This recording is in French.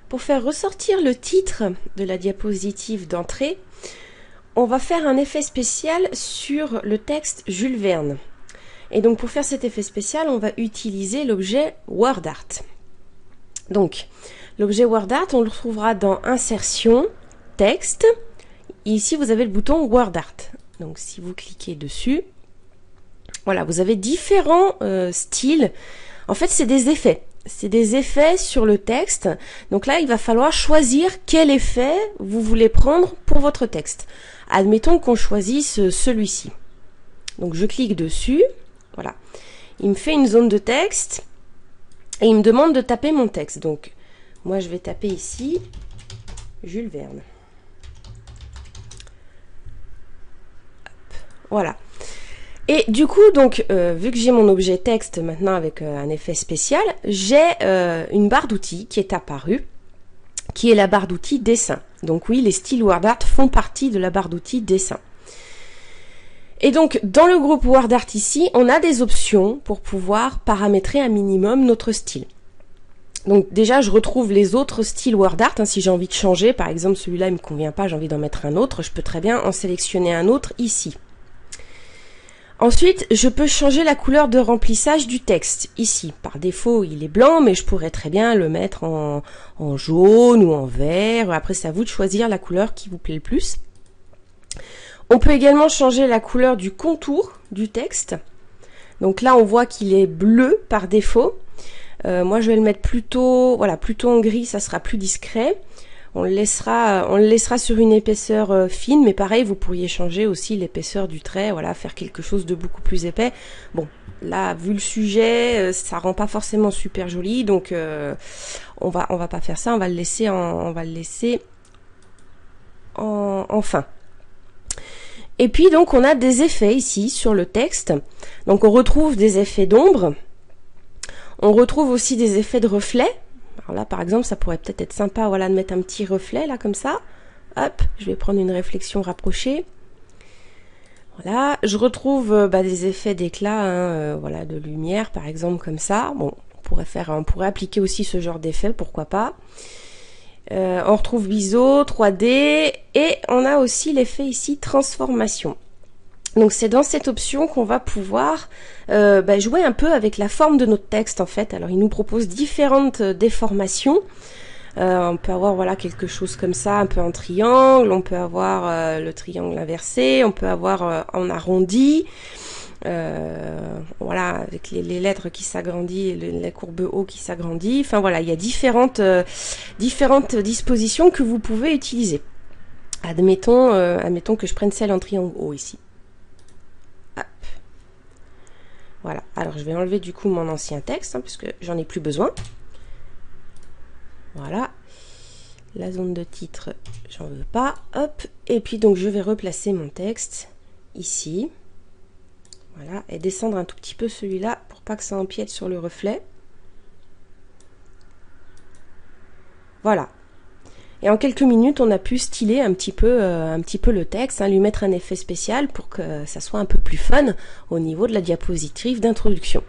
Pour faire ressortir le titre de la diapositive d'entrée, on va faire un effet spécial sur le texte Jules Verne. Et donc pour faire cet effet spécial, on va utiliser l'objet WordArt. Donc l'objet WordArt, on le retrouvera dans Insertion, Texte. Et ici, vous avez le bouton WordArt. Donc si vous cliquez dessus, voilà, vous avez différents styles. En fait, c'est des effets. C'est des effets sur le texte. Donc là, il va falloir choisir quel effet vous voulez prendre pour votre texte. Admettons qu'on choisisse celui-ci. Donc je clique dessus. Voilà. Il me fait une zone de texte et il me demande de taper mon texte. Donc moi, je vais taper ici Jules Verne. Hop. Voilà. Et du coup, donc, vu que j'ai mon objet texte maintenant avec un effet spécial, j'ai une barre d'outils qui est apparue, qui est la barre d'outils dessin. Donc oui, les styles WordArt font partie de la barre d'outils dessin. Et donc, dans le groupe WordArt ici, on a des options pour pouvoir paramétrer un minimum notre style. Donc déjà, je retrouve les autres styles WordArt. Hein, si j'ai envie de changer, par exemple, celui-là, il me convient pas, j'ai envie d'en mettre un autre, je peux très bien en sélectionner un autre ici. Ensuite, je peux changer la couleur de remplissage du texte. Ici, par défaut, il est blanc, mais je pourrais très bien le mettre en jaune ou en vert. Après, c'est à vous de choisir la couleur qui vous plaît le plus. On peut également changer la couleur du contour du texte. Donc là, on voit qu'il est bleu par défaut. Moi, je vais le mettre plutôt, voilà, plutôt en gris, ça sera plus discret. On le laissera sur une épaisseur fine, mais pareil, vous pourriez changer aussi l'épaisseur du trait, voilà, faire quelque chose de beaucoup plus épais. Bon, là, vu le sujet, ça rend pas forcément super joli, donc on va pas faire ça, on va le laisser en fin. Et puis donc on a des effets ici sur le texte. Donc on retrouve des effets d'ombre. On retrouve aussi des effets de reflet. Alors là, par exemple, ça pourrait peut-être être sympa, voilà, de mettre un petit reflet, là, comme ça. Hop, je vais prendre une réflexion rapprochée. Voilà, je retrouve des effets d'éclat, hein, voilà, de lumière, par exemple, comme ça. Bon, on pourrait appliquer aussi ce genre d'effet, pourquoi pas. On retrouve ISO, 3D, et on a aussi l'effet ici transformation. Donc c'est dans cette option qu'on va pouvoir jouer un peu avec la forme de notre texte en fait. Alors il nous propose différentes déformations. On peut avoir voilà quelque chose comme ça, un peu en triangle. On peut avoir le triangle inversé. On peut avoir en arrondi. Voilà, avec les lettres qui s'agrandissent, la courbe haut qui s'agrandit. Enfin voilà, il y a différentes dispositions que vous pouvez utiliser. Admettons que je prenne celle en triangle haut ici. Hop. Voilà, alors je vais enlever du coup mon ancien texte, hein, puisque j'en ai plus besoin. Voilà. La zone de titre, j'en veux pas. Hop. Et puis donc je vais replacer mon texte ici. Voilà, et descendre un tout petit peu celui-là pour pas que ça empiète sur le reflet. Voilà. Et en quelques minutes, on a pu styler un petit peu le texte, hein, lui mettre un effet spécial pour que ça soit un peu plus fun au niveau de la diapositive d'introduction.